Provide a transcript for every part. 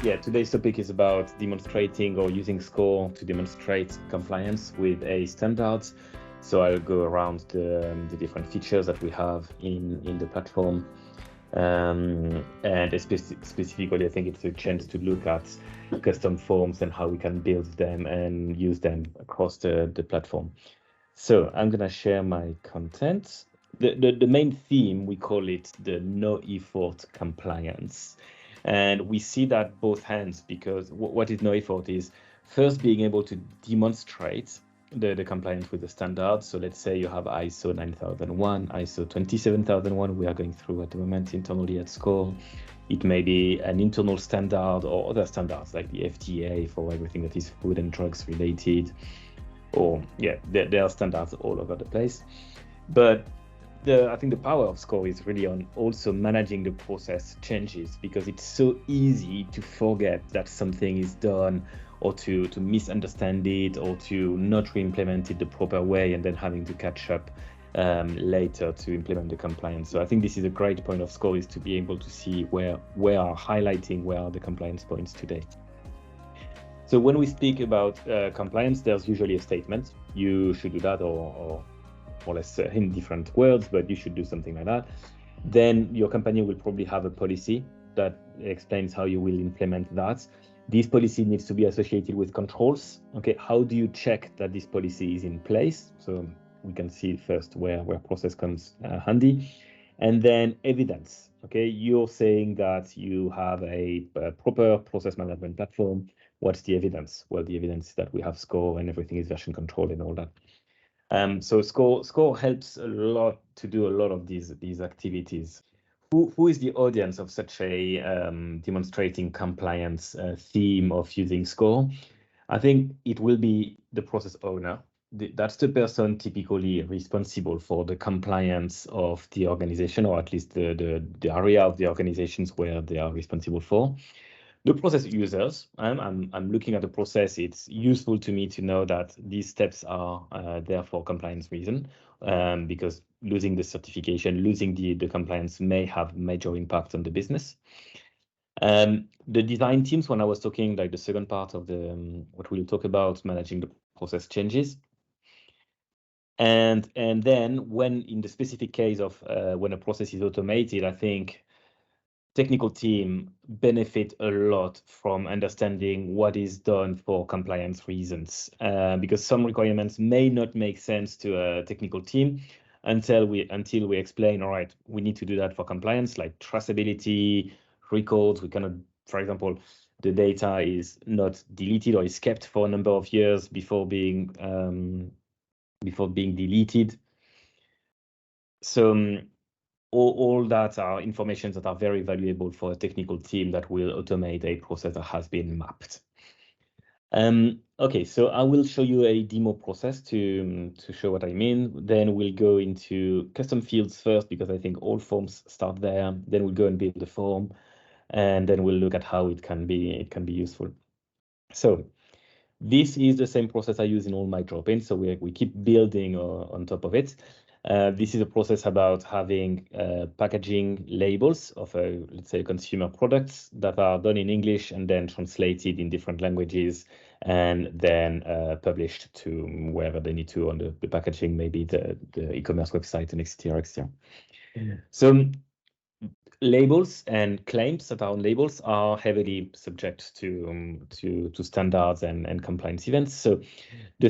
yeah, today's topic is about demonstrating or using Skore to demonstrate compliance with a standard. So I'll go around the different features that we have in the platform. And specifically, I think it's a chance to look at custom forms and how we can build them and use them across the platform. So I'm going to share my content. The main theme, we call it the no effort compliance. And we see that both hands, because what is no effort is first being able to demonstrate the compliance with the standards. So let's say you have ISO 9001, ISO 27001 we are going through at the moment internally at Skore. It may be an internal standard or other standards like the FDA for everything that is food and drugs related. Or yeah, there are standards all over the place. But I think the power of Skore is really on also managing the process changes, because it's so easy to forget that something is done, or to misunderstand it, or to not re-implement it the proper way, and then having to catch up later to implement the compliance. So I think this is a great point of Skore, is to be able to see where are the compliance points today. So when we speak about compliance, there's usually a statement. You should do that, or more or less in different words, but you should do something like that. Then your company will probably have a policy that explains how you will implement that. This policy needs to be associated with controls. Okay, how do you check that this policy is in place? So we can see first where process comes handy. And then evidence. Okay, you're saying that you have a proper process management platform. What's the evidence? Well, the evidence is that we have Skore and everything is version controlled and all that. So Skore helps a lot to do a lot of these activities. Who is the audience of such a demonstrating compliance theme of using Skore? I think it will be the process owner. That's the person typically responsible for the compliance of the organization, or at least the area of the organizations where they are responsible for. The process users, I'm looking at the process. It's useful to me to know that these steps are there for compliance reason, because losing the certification, losing the compliance may have major impact on the business. The design teams, when I was talking, like the second part of the what we'll talk about, managing the process changes. And then when in the specific case of when a process is automated, I think technical team benefit a lot from understanding what is done for compliance reasons, because some requirements may not make sense to a technical team until we explain, all right, we need to do that for compliance, like traceability, records. We cannot, for example, the data is not deleted or is kept for a number of years before being deleted. So all that are information that are very valuable for a technical team that will automate a process that has been mapped. Okay, so I will show you a demo process to show what I mean. Then we'll go into custom fields first, because I think all forms start there. Then we'll go and build the form, and then we'll look at how it can be useful. So this is the same process I use in all my drop-ins. So we keep building on top of it. This is a process about having packaging labels of let's say consumer products that are done in English and then translated in different languages, and then published to wherever they need to on the packaging, maybe the e-commerce website and etc. So labels and claims that are on labels are heavily subject to standards and compliance events. So the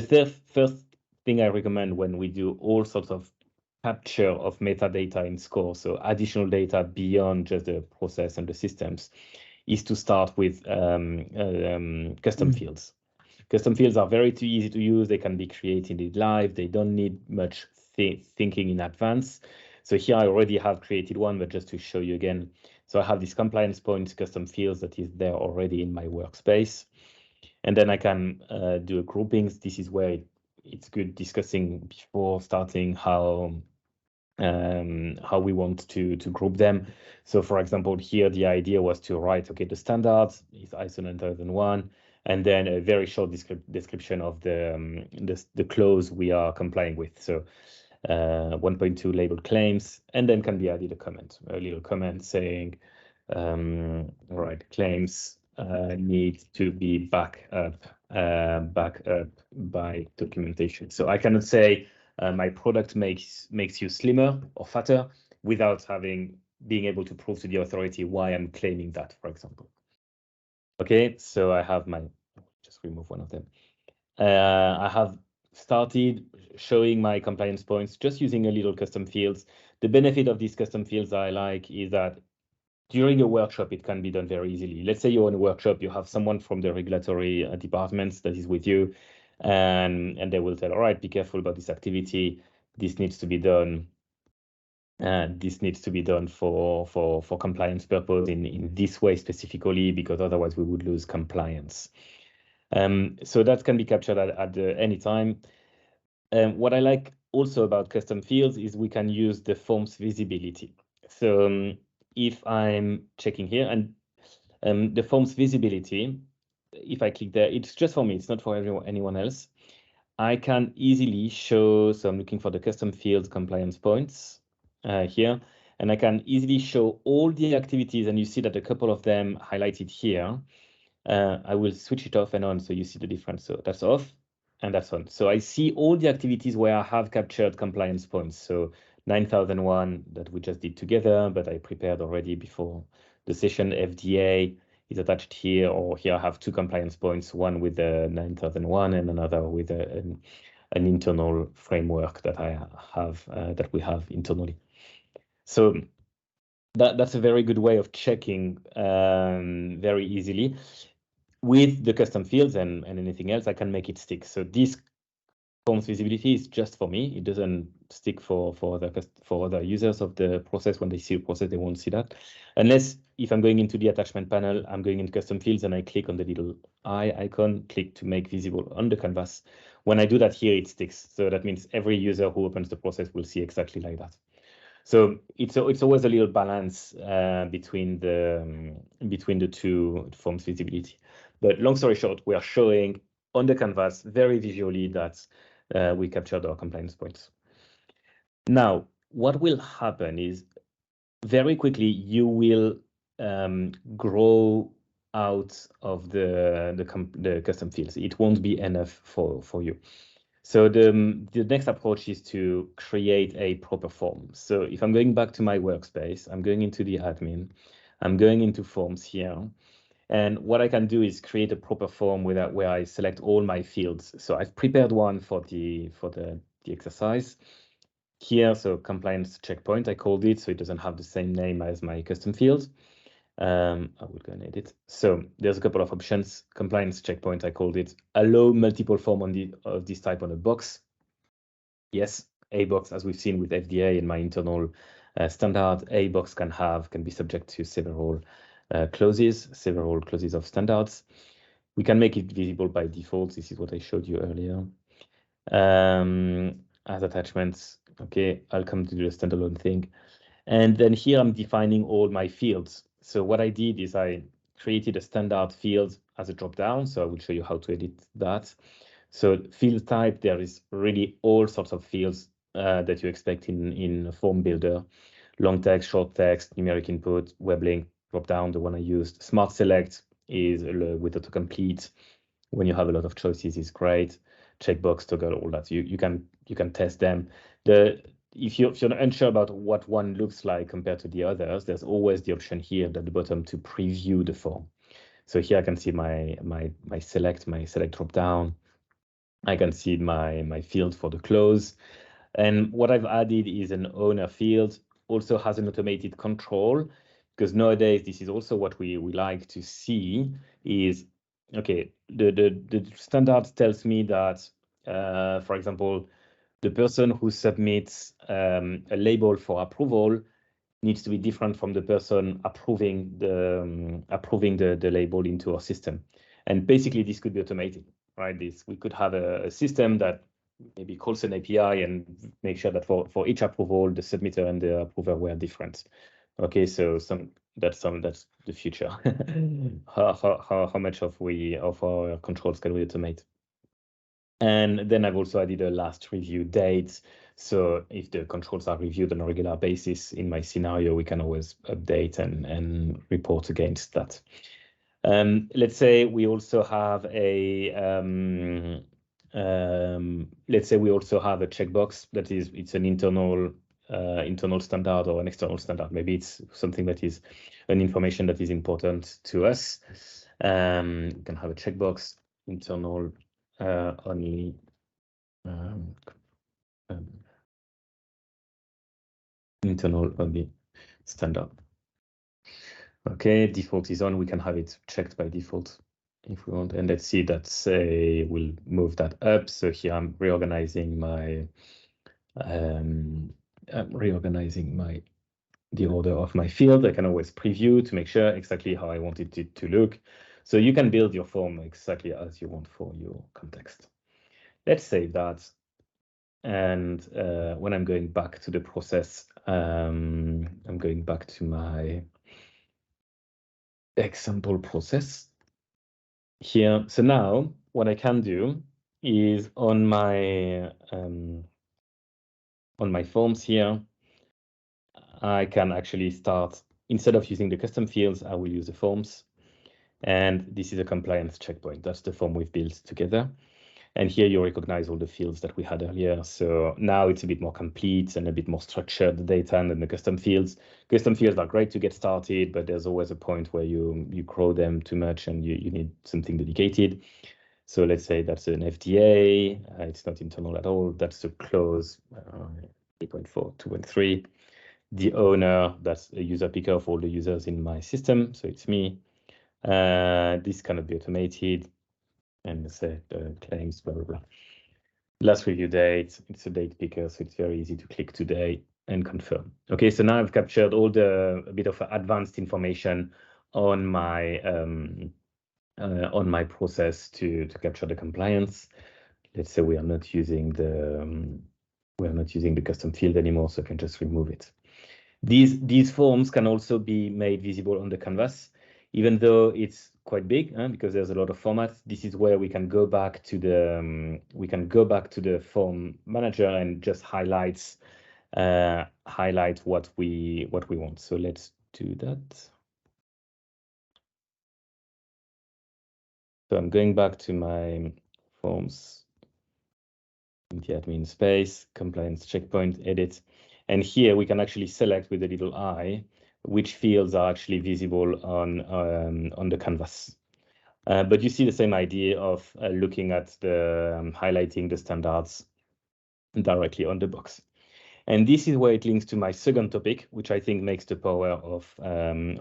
first thing I recommend when we do all sorts of capture of metadata in Skore, so additional data beyond just the process and the systems, is to start with custom fields. Custom fields are very too easy to use. They can be created live. They don't need much thinking in advance. So here I already have created one, but just to show you again. So I have this compliance points custom fields that is there already in my workspace. And then I can do a groupings. This is where it's good discussing before starting how we want to group them. So for example, here the idea was to write, okay, the standards is ISO 9001, and then a very short description of the clause we are complying with. So 1.2 labeled claims, and then can be added a little comment saying, all right, claims need to be backed up by documentation. So I cannot say my product makes you slimmer or fatter without being able to prove to the authority why I'm claiming that, for example. Okay, so I have just remove one of them. I have started showing my compliance points just using a little custom fields. The benefit of these custom fields I like is that during a workshop, it can be done very easily. Let's say you're in a workshop, you have someone from the regulatory departments that is with you, and they will tell, all right, be careful about this activity. This needs to be done. This needs to be done for compliance purpose in this way specifically, because otherwise we would lose compliance. So that can be captured at any time. What I like also about custom fields is we can use the form's visibility. So if I'm checking here and the form's visibility, if I click there, it's just for me, it's not for anyone else. I can easily show, so I'm looking for the custom fields compliance points here, and I can easily show all the activities, and you see that a couple of them highlighted here. I will switch it off and on so you see the difference. So that's off and that's on. So I see all the activities where I have captured compliance points. So 9001 that we just did together, but I prepared already before the session. FDA is attached here, or here I have two compliance points, one with the 9001 and another with an internal framework that I have, that we have internally. So that's a very good way of checking very easily. With the custom fields and anything else, I can make it stick. So this form's visibility is just for me. It doesn't stick for other users of the process. When they see a process, they won't see that. Unless if I'm going into the attachment panel, I'm going into custom fields and I click on the little eye icon, click to make visible on the canvas. When I do that here, it sticks. So that means every user who opens the process will see exactly like that. So it's always a little balance between the two forms visibility. But long story short, we are showing on the canvas very visually that we captured our compliance points. Now, what will happen is very quickly you will grow out of the custom fields. It won't be enough for you. So the next approach is to create a proper form. So if I'm going back to my workspace, I'm going into the admin, I'm going into forms here. And what I can do is create a proper form where I select all my fields. So I've prepared one for the exercise here. So compliance checkpoint, I called it, so it doesn't have the same name as my custom field. I will go and edit. So there's a couple of options. Compliance checkpoint, I called it. Allow multiple form of this type on a box. Yes, a box, as we've seen with FDA and my internal standard, a box can be subject to several clauses of standards. We can make it visible by default. This is what I showed you earlier. As attachments, okay, I'll come to the standalone thing. And then here I'm defining all my fields. So what I did is I created a standard field as a drop-down. So I will show you how to edit that. So field type, there is really all sorts of fields that you expect in a form builder. Long text, short text, numeric input, web link, drop-down, the one I used. Smart select is with autocomplete. When you have a lot of choices, is great. Checkbox, toggle, all that. You can test them. If you're unsure about what one looks like compared to the others, there's always the option here at the bottom to preview the form. So here I can see my select drop down. I can see my field for the close. And what I've added is an owner field, also has an automated control, because nowadays this is also what we like to see is, okay, the standard tells me that, for example, the person who submits a label for approval needs to be different from the person approving the label into our system. And basically this could be automated, right? We could have a system that maybe calls an API and make sure that for each approval, the submitter and the approver were different. Okay, so that's the future. how much of our controls can we automate? And then I've also added a last review date. So if the controls are reviewed on a regular basis in my scenario, we can always update and report against that. Let's say we also have a checkbox that it's an internal standard or an external standard. Maybe it's something that is an information that is important to us. We can have a checkbox internal only. Internal only standard. Okay, default is on. We can have it checked by default if we want. And let's see that we'll move that up. So here I'm reorganizing the order of my field. I can always preview to make sure exactly how I want it to look. So you can build your form exactly as you want for your context. Let's save that. And when I'm going back to the process, I'm going back to my example process here. So now what I can do is on my forms here, I can actually start, instead of using the custom fields, I will use the forms. And this is a compliance checkpoint. That's the form we've built together. And here you recognize all the fields that we had earlier. So now it's a bit more complete and a bit more structured, the data and then the custom fields. Custom fields are great to get started, but there's always a point where you grow them too much and you need something dedicated. So let's say that's an FDA. It's not internal at all. That's the clause 3.4, 2.3. The owner, that's a user picker of all the users in my system. So it's me. This cannot be automated. And let's say the claims, blah, blah, blah. Last review date, it's a date picker, so it's very easy to click today and confirm. Okay, so now I've captured all a bit of advanced information on my process to capture the compliance. Let's say we are not using the custom field anymore, so I can just remove it. These forms can also be made visible on the canvas, even though it's quite big, because there's a lot of formats. This is where we can go back to the form manager and just highlight what we want. So let's do that. So I'm going back to my forms in the admin space, compliance checkpoint, edit. And here we can actually select with a little eye which fields are actually visible on the canvas. But you see the same idea of looking at the highlighting the standards directly on the box. And this is where it links to my second topic, which I think makes the power of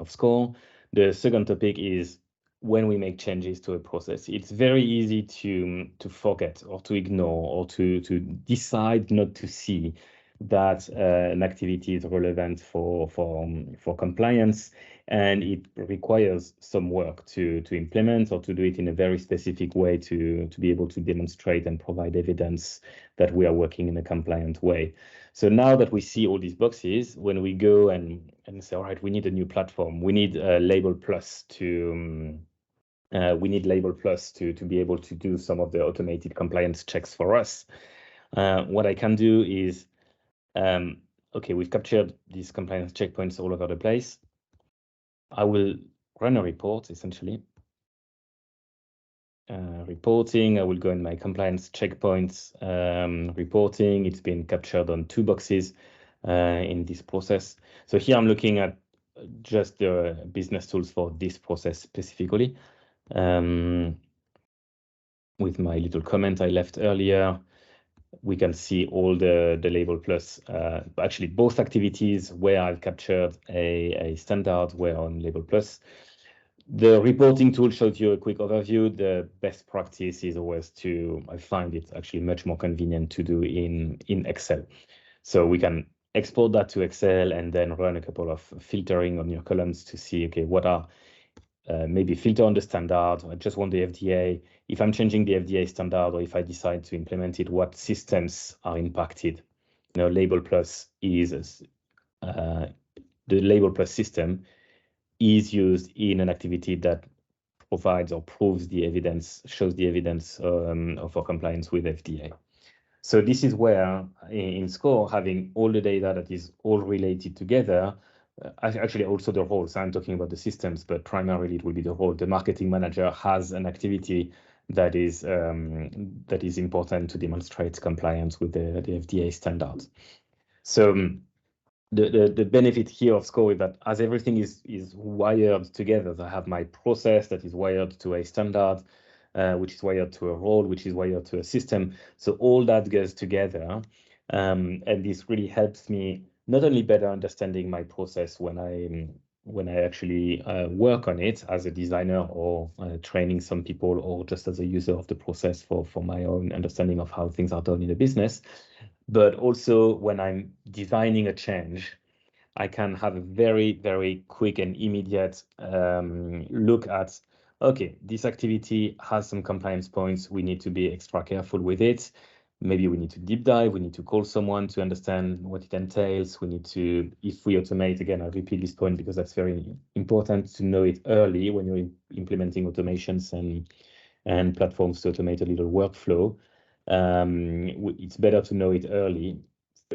Skore. The second topic is when we make changes to a process. It's very easy to forget or to ignore or to decide not to see that an activity is relevant for compliance, and it requires some work to implement or to do it in a very specific way to be able to demonstrate and provide evidence that we are working in a compliant way. So now that we see all these boxes, when we go and say, all right, we need a new platform, we need Label Plus to be able to do some of the automated compliance checks for us. What I can do is, okay, we've captured these compliance checkpoints all over the place. I will run a report, essentially. Reporting, I will go in my compliance checkpoints reporting. It's been captured on 2 boxes in this process. So here I'm looking at just the business tools for this process specifically. With my little comment I left earlier, we can see all the Label Plus, actually both activities where I've captured a standard were on Label Plus. The reporting tool shows you a quick overview. The best practice is always I find it actually much more convenient to do in Excel. So we can export that to Excel and then run a couple of filtering on your columns to see, okay, what are maybe filter on the standard. I just want the FDA. If I'm changing the FDA standard or if I decide to implement it, what systems are impacted? You know, Label Plus is the Label Plus system is used in an activity that provides or proves the evidence, shows the evidence of our compliance with FDA. So this is where in Skore, having all the data that is all related together actually also the roles. I'm talking about the systems, but primarily it will be the role. The marketing manager has an activity that is important to demonstrate compliance with the FDA standards. So the benefit here of Skore is that as everything is wired together, I have my process that is wired to a standard, which is wired to a role, which is wired to a system. So all that goes together, and this really helps me not only better understanding my process when I actually work on it as a designer or training some people, or just as a user of the process for my own understanding of how things are done in a business. But also when I'm designing a change, I can have a very, very quick and immediate look at, okay, this activity has some compliance points. We need to be extra careful with it. Maybe we need to deep dive. We need to call someone to understand what it entails. We need to, if we automate, again, I repeat this point because that's very important to know it early when you're implementing automations and platforms to automate a little workflow. It's better to know it early.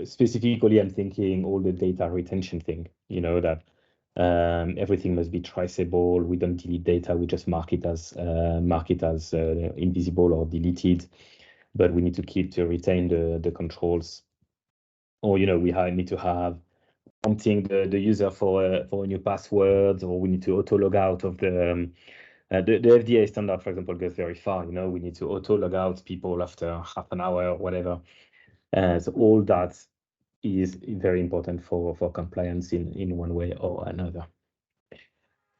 Specifically, I'm thinking all the data retention thing, that everything must be traceable. We don't delete data. We just mark it as invisible or deleted, but we need to retain the controls. Or, we need to have prompting the user for a new password, or we need to auto log out of the FDA standard, for example, goes very far. We need to auto log out people after half an hour or whatever. So all that is very important for compliance in one way or another.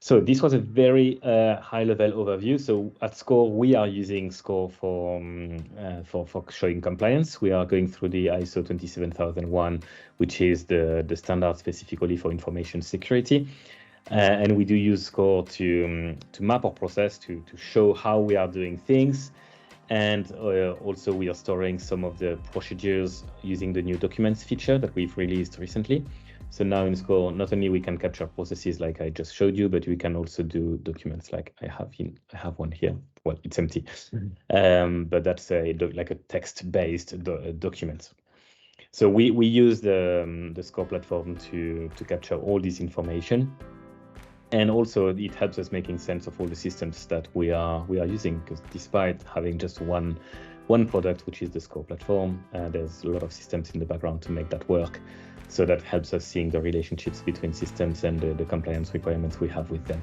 So this was a very high-level overview. So at Skore, we are using Skore for showing compliance. We are going through the ISO 27001, which is the standard specifically for information security. And we do use Skore to map our process, to show how we are doing things. And also we are storing some of the procedures using the new documents feature that we've released recently. So now in Skore, not only we can capture processes like I just showed you, but we can also do documents like I have one here. Well, it's empty, but that's like a text-based document. So we use the Skore platform to capture all this information. And also it helps us making sense of all the systems that we are using, because despite having just one product, which is the Skore platform, there's a lot of systems in the background to make that work. So that helps us seeing the relationships between systems and the compliance requirements we have with them.